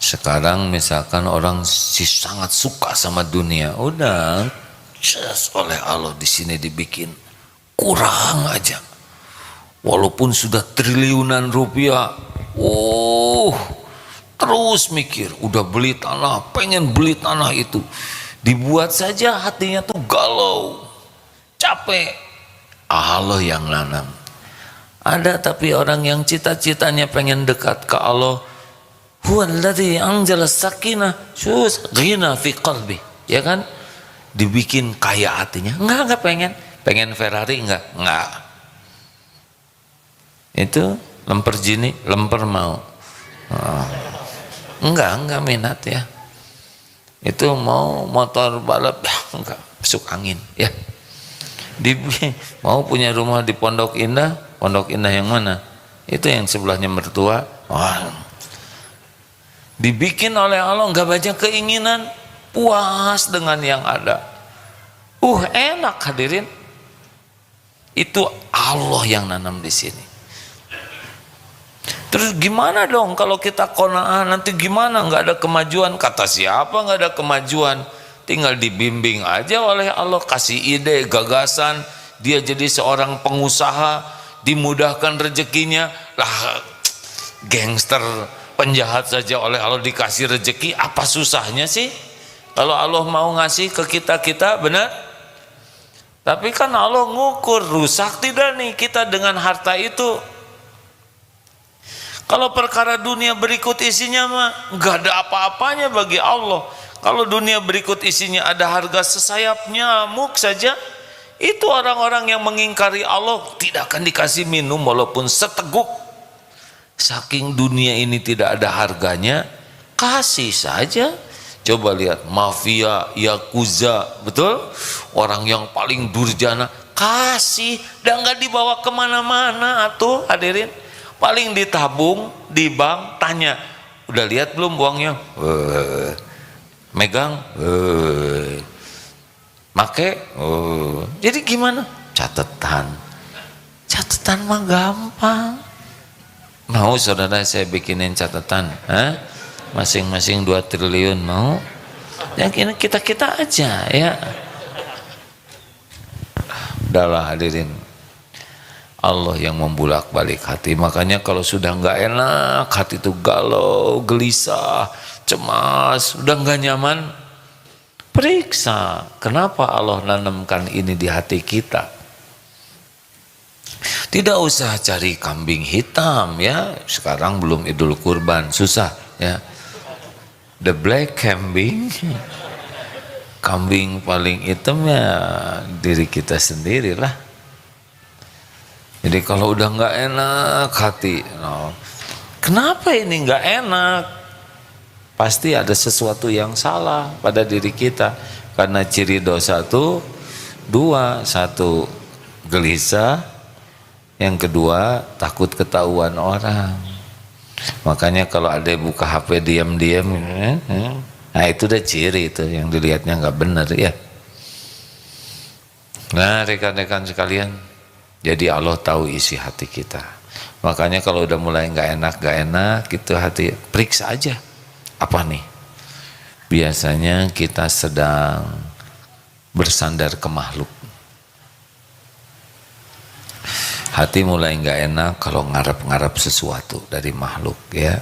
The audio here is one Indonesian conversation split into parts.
Sekarang misalkan orang sangat suka sama dunia, udah just oleh Allah di sini dibikin kurang aja. Walaupun sudah triliunan rupiah, terus mikir, udah beli tanah, pengen beli tanah itu. Dibuat saja hatinya tuh galau, capek. Allah yang nanam. Ada tapi orang yang cita-citanya pengen dekat ke Allah, huwallazi anzala sakinah ghina fi qalbi, ya kan? Dibikin kaya hatinya. Enggak pengen Ferrari, enggak. Itu lemper jini, lemper mau. Enggak minat ya. Itu mau motor balap, enggak, masuk angin ya. Mau punya rumah di Pondok Indah yang mana? Itu yang sebelahnya mertua. Dibikin oleh Allah, enggak banyak keinginan, puas dengan yang ada. Enak hadirin. Itu Allah yang nanam di sini. Terus gimana dong kalau kita qanaah, nanti gimana? Nggak ada kemajuan. Kata siapa nggak ada kemajuan? Tinggal dibimbing aja oleh Allah, kasih ide, gagasan, dia jadi seorang pengusaha, dimudahkan rezekinya. Lah gangster, penjahat saja oleh Allah dikasih rezeki, apa susahnya sih? Kalau Allah mau ngasih ke kita, benar? Tapi kan Allah ngukur, rusak tidak nih kita dengan harta itu. Kalau perkara dunia berikut isinya mah nggak ada apa-apanya bagi Allah. Kalau dunia berikut isinya ada harga sesayap nyamuk saja, itu orang-orang yang mengingkari Allah tidak akan dikasih minum walaupun seteguk. Saking dunia ini tidak ada harganya, kasih saja. Coba lihat mafia, yakuza, betul? Orang yang paling durjana, kasih, dan nggak dibawa kemana-mana atuh hadirin. Paling ditabung di bank, tanya, udah lihat belum uangnya? Megang, make, jadi gimana? Catatan mah gampang. Mau saudara saya bikinin catatan? Masing-masing 2 triliun mau? Yang kita aja ya. Udahlah hadirin. Allah yang membulak-balik hati. Makanya kalau sudah nggak enak, hati itu galau, gelisah, cemas, udah nggak nyaman, periksa kenapa Allah nanamkan ini di hati kita. Tidak usah cari kambing hitam ya. Sekarang belum Idul Kurban, susah ya. The black kambing, kambing paling hitam ya diri kita sendirilah. Jadi kalau udah nggak enak hati, kenapa ini nggak enak? Pasti ada sesuatu yang salah pada diri kita. Karena ciri dosa itu 2, 1 gelisah, yang kedua takut ketahuan orang. Makanya kalau ada yang buka HP diam-diam, nah itu udah ciri itu yang dilihatnya nggak benar ya. Nah rekan-rekan sekalian, jadi Allah tahu isi hati kita. Makanya kalau udah mulai nggak enak gitu hati, periksa aja. Apa nih? Biasanya kita sedang bersandar ke makhluk. Hati mulai nggak enak kalau ngarep-ngarep sesuatu dari makhluk ya.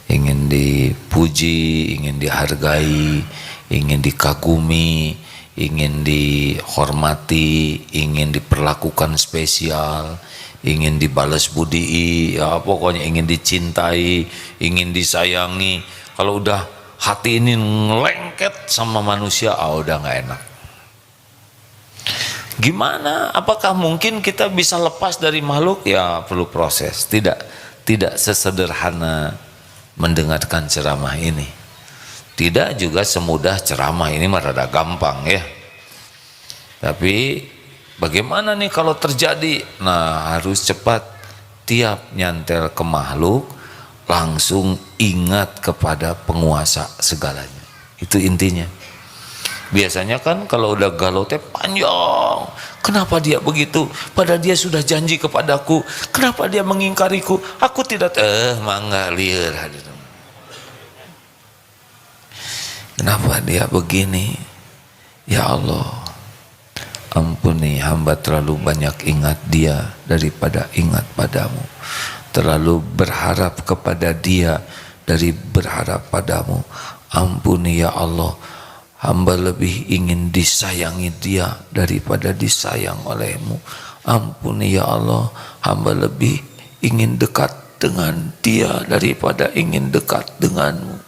Ingin dipuji, ingin dihargai, ingin dikagumi, ingin dihormati, ingin diperlakukan spesial, ingin dibalas budi, ya pokoknya ingin dicintai, ingin disayangi. Kalau udah hati ini ngelengket sama manusia, udah nggak enak. Gimana? Apakah mungkin kita bisa lepas dari makhluk? Ya perlu proses. Tidak sesederhana mendengarkan ceramah ini. Tidak juga semudah ceramah ini, mah rada gampang ya. Tapi bagaimana nih kalau terjadi? Nah harus cepat. Tiap nyantel ke makhluk langsung ingat kepada penguasa segalanya. Itu intinya. Biasanya kan kalau udah galau teh panjang. Kenapa dia begitu? Padahal dia sudah janji kepadaku. Kenapa dia mengingkariku? Aku tidak mangga lieur hadirin. Kenapa dia begini? Ya Allah, ampuni hamba terlalu banyak ingat dia daripada ingat padamu, terlalu berharap kepada dia dari berharap padamu. Ampuni ya Allah, hamba lebih ingin disayangi dia daripada disayang olehmu. Ampuni ya Allah, hamba lebih ingin dekat dengan dia daripada ingin dekat denganmu.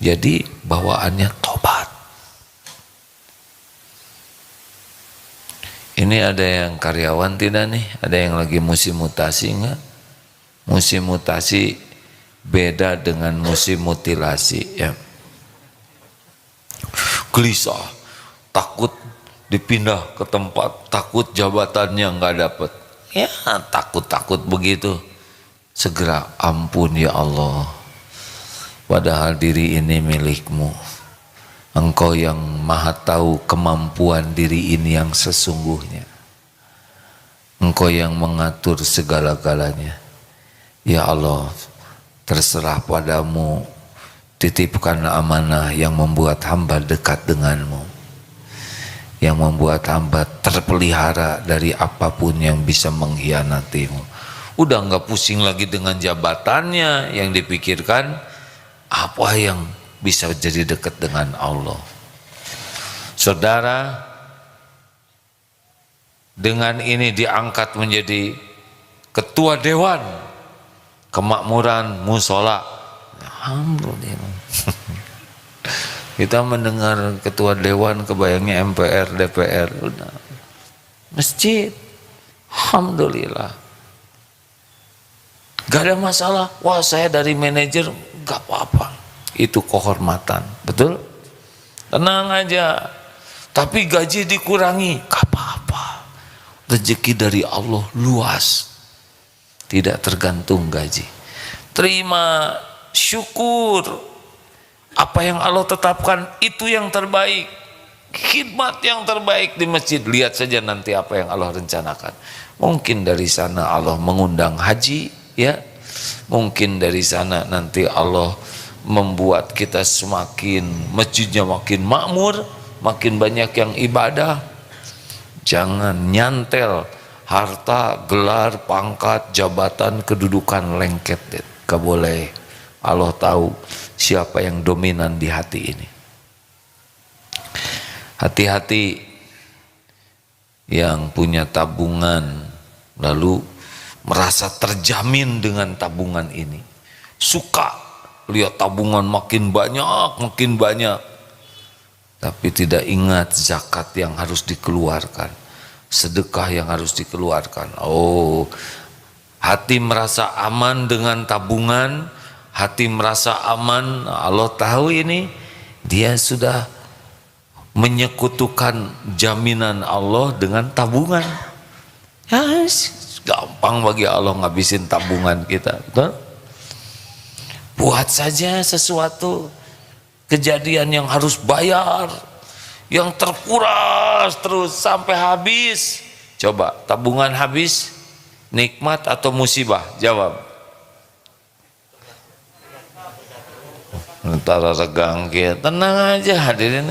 Jadi bawaannya tobat. Ini ada yang karyawan tidak nih? Ada yang lagi musim mutasi enggak? Musim mutasi beda dengan musim mutilasi ya. Gelisah, takut dipindah ke tempat, takut jabatannya enggak dapat. Ya takut-takut begitu. Segera ampun ya Allah. Padahal diri ini milikmu. Engkau yang maha tahu kemampuan diri ini yang sesungguhnya. Engkau yang mengatur segala-galanya. Ya Allah, terserah padamu, titipkan amanah yang membuat hamba dekat denganmu, yang membuat hamba terpelihara dari apapun yang bisa mengkhianatimu. Udah nggak pusing lagi dengan jabatannya, yang dipikirkan apa yang bisa jadi dekat dengan Allah. Saudara, dengan ini diangkat menjadi ketua dewan kemakmuran musola. Alhamdulillah. Kita mendengar ketua dewan, kebayangnya MPR, DPR, udah. Masjid, alhamdulillah. Gak ada masalah. Wah, saya dari manajer, gak apa-apa. Itu kehormatan, betul? Tenang aja. Tapi gaji dikurangi, gak apa-apa. Rezeki dari Allah luas, tidak tergantung gaji. Terima, syukur. Apa yang Allah tetapkan itu yang terbaik. Khidmat yang terbaik di masjid. Lihat saja nanti apa yang Allah rencanakan. Mungkin dari sana Allah mengundang haji, ya. Mungkin dari sana nanti Allah membuat kita semakin, masjidnya makin makmur, makin banyak yang ibadah. Jangan nyantel harta, gelar, pangkat, jabatan, kedudukan lengket. Gak boleh. Allah tahu siapa yang dominan di hati ini. Hati-hati yang punya tabungan lalu merasa terjamin dengan tabungan ini. Suka lihat tabungan makin banyak, tapi tidak ingat zakat yang harus dikeluarkan, sedekah yang harus dikeluarkan. Oh, hati merasa aman dengan tabungan, hati merasa aman. Allah tahu ini, dia sudah menyekutukan jaminan Allah dengan tabungan. Gampang bagi Allah ngabisin tabungan kita, betul? Buat saja sesuatu kejadian yang harus bayar, yang terkuras terus sampai habis. Coba tabungan habis, nikmat atau musibah? Jawab. Antara tegang kita, tenang aja hadirin,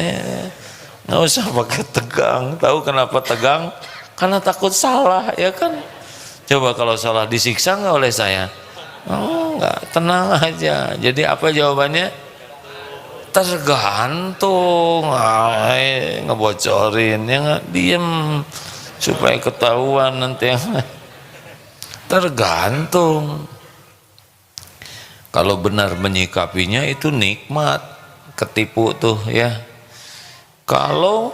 nggak usah pakai tegang. Tahu kenapa tegang? Karena takut salah, ya kan? Coba kalau salah disiksa nggak oleh saya? Oh nggak, tenang aja. Jadi apa jawabannya? Tergantung. Ngebocorin, ya nggak, diem supaya ketahuan nanti. Tergantung. Kalau benar menyikapinya itu nikmat, ketipu tuh ya. Kalau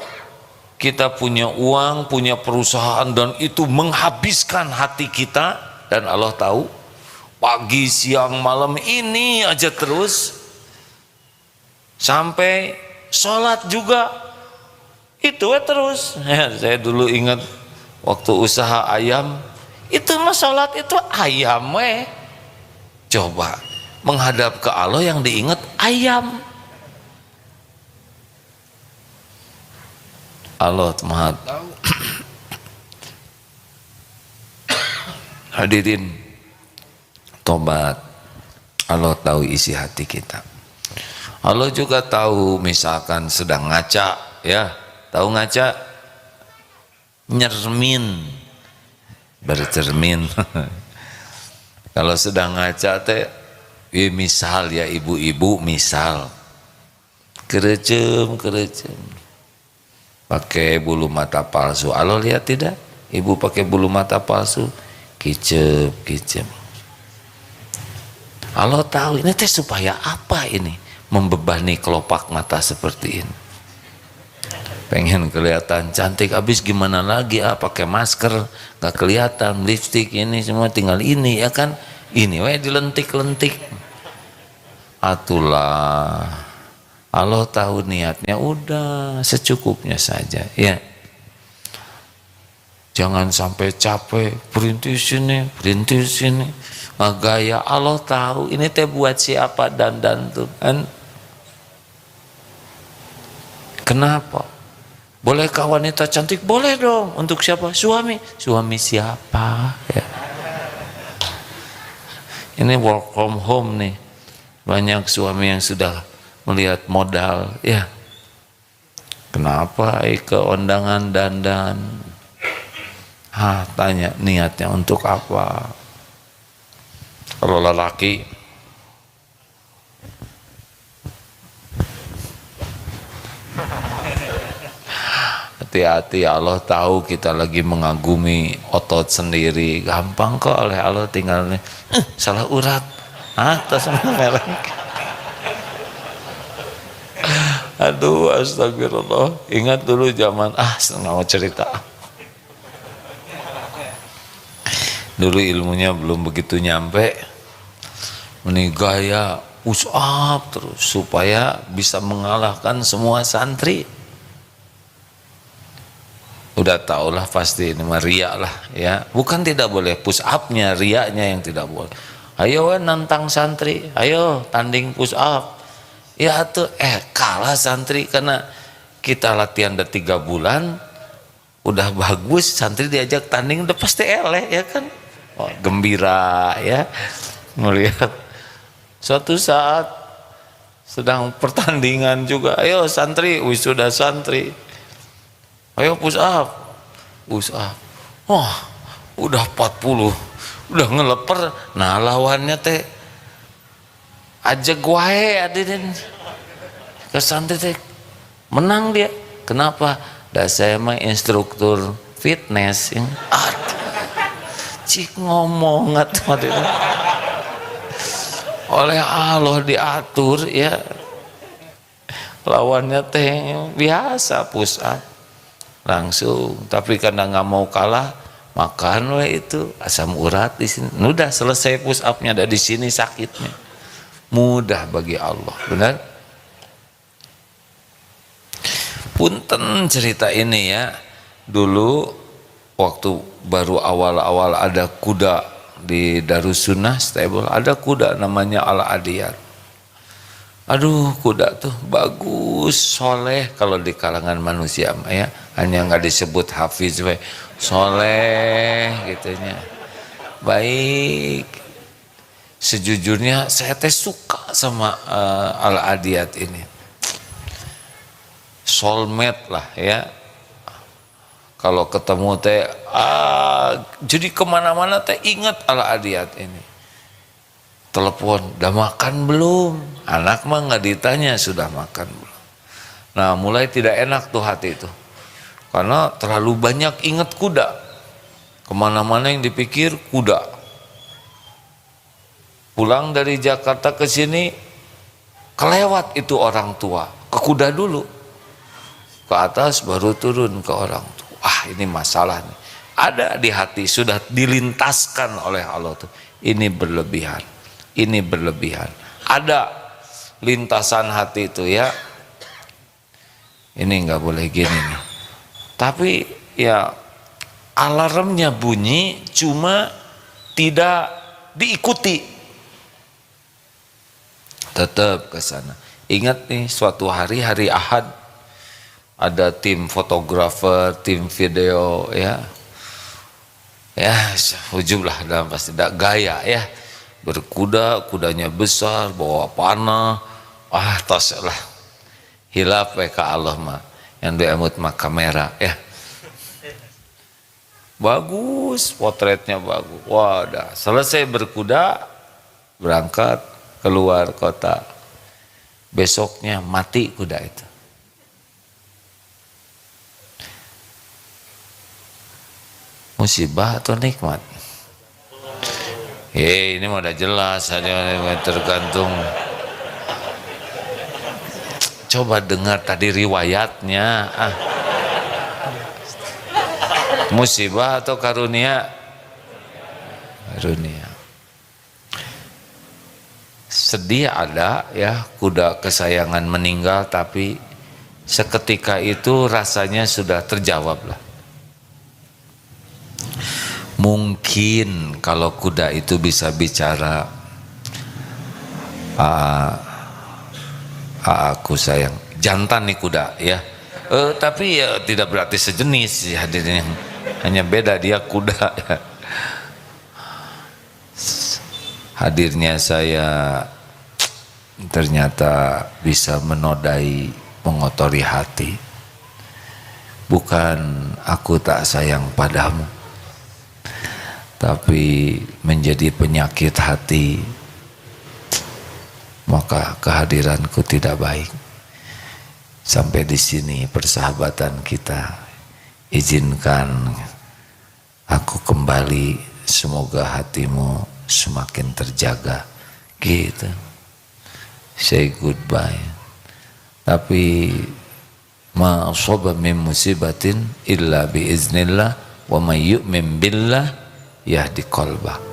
kita punya uang, punya perusahaan dan itu menghabiskan hati kita, dan Allah tahu, pagi, siang, malam ini aja terus, sampai sholat juga itu terus. Ya, saya dulu ingat waktu usaha ayam, itu mah sholat itu ayam coba menghadap ke Allah yang diingat ayam. Allah Maha tahu. Hadirin, tobat. Allah tahu isi hati kita. Allah juga tahu misalkan sedang ngaca, ya, tahu ngaca, nyermin, bercermin. Kalau sedang ngaca teh, misal ya ibu-ibu, misal kerecem pakai bulu mata palsu. Allah lihat tidak? Ibu pakai bulu mata palsu, kicep. Allah tahu ini teh supaya apa ini? Membebani kelopak mata seperti ini. Pengen kelihatan cantik, habis gimana lagi? Pakai masker, nggak kelihatan, lipstik ini semua tinggal ini, ya kan? Ini dilentik-lentik. Atulah. Allah tahu niatnya, udah secukupnya saja, ya. Jangan sampai capek, berhenti sini, gaya. Allah tahu ini teh buat siapa dan tuh kan. Kenapa? Bolehkah wanita cantik? Boleh dong. Untuk siapa? Suami siapa? Ya. Ini work from home nih. Banyak suami yang sudah melihat modal, ya. Kenapa ke undangan dandan? Tanya niatnya untuk apa? Kalau lelaki, hati-hati, Allah tahu kita lagi mengagumi otot sendiri. Gampang kok oleh Allah, tinggal salah urat atas merek. Aduh, astagfirullah. Ingat dulu zaman, nggak mau cerita. Dulu ilmunya belum begitu nyampe. Ini gaya push up terus supaya bisa mengalahkan semua santri. Udah tau lah pasti ini mah riak lah, ya. Bukan tidak boleh push upnya, riaknya yang tidak boleh. Ayo nantang santri, ayo tanding push up. Ya tuh kalah santri karena kita latihan udah 3 bulan, udah bagus, santri diajak tanding udah pasti eleh, ya kan. Gembira, ya, melihat suatu saat sedang pertandingan juga, ayo santri, wisuda santri, ayo push up. Udah 40, udah ngeleper. Nah lawannya teh aja wae adin ke santri teh menang dia. Kenapa? Saya mah instruktur fitness. Cik ngomong oleh Allah diatur, ya. Lawannya teh biasa push up langsung, tapi karena nggak mau kalah makan itu asam urat di sini. Udah selesai push upnya, ada di sini sakitnya. Mudah bagi Allah, benar. Punten cerita ini, ya. Dulu waktu baru awal-awal ada kuda di Darussunnah stable, ada kuda namanya Al-Adiyat. Aduh, kuda tuh bagus, soleh kalau di kalangan manusia, ya. Hanya nggak disebut hafiz, soleh gitunya, baik. Sejujurnya saya teh suka sama Al-Adiyat ini, soulmate lah, ya. Kalau ketemu teh jadi kemana-mana teh ingat Al-Adiyat ini. Telepon, udah makan belum? Anak mah nggak ditanya sudah makan belum. Nah mulai tidak enak tuh hati itu, karena terlalu banyak ingat kuda. Kemana-mana yang dipikir kuda. Pulang dari Jakarta ke sini kelewat itu orang tua, ke kuda dulu, ke atas baru turun ke orang tua. Ini masalah nih. Ada di hati, sudah dilintaskan oleh Allah tuh. Ini berlebihan. Ada lintasan hati itu, ya. Ini nggak boleh gini nih. Tapi ya alarmnya bunyi, cuma tidak diikuti. Tetap ke sana. Ingat nih, suatu hari Ahad, ada tim fotografer, tim video, ya. Ya, ujub lah dalam pasti tidak gaya, ya. Berkuda, kudanya besar, bawa panah, tos lah hilaf ka Allah mah yang diamut mah kamera ya. Bagus, potretnya bagus. Wadah, selesai berkuda, berangkat keluar kota. Besoknya mati kuda itu. Musibah atau nikmat? Ini mah udah jelas, hanya tergantung. Coba dengar tadi riwayatnya. Musibah atau karunia? Karunia. Sedih ada ya, kuda kesayangan meninggal, tapi seketika itu rasanya sudah terjawab lah. Mungkin kalau kuda itu bisa bicara, aku sayang, jantan nih kuda ya. Tapi ya tidak berarti sejenis hadirin, hanya beda dia kuda ya. Hadirnya saya ternyata bisa menodai, mengotori hati. Bukan aku tak sayang padamu, tapi menjadi penyakit hati, maka kehadiranku tidak baik. Sampai di sini persahabatan kita. Izinkan aku kembali, semoga hatimu semakin terjaga. Gitu. Say goodbye. Tapi ma asaba min musibatin illa biiznillah wa may yu'min billah yahdi qalbah.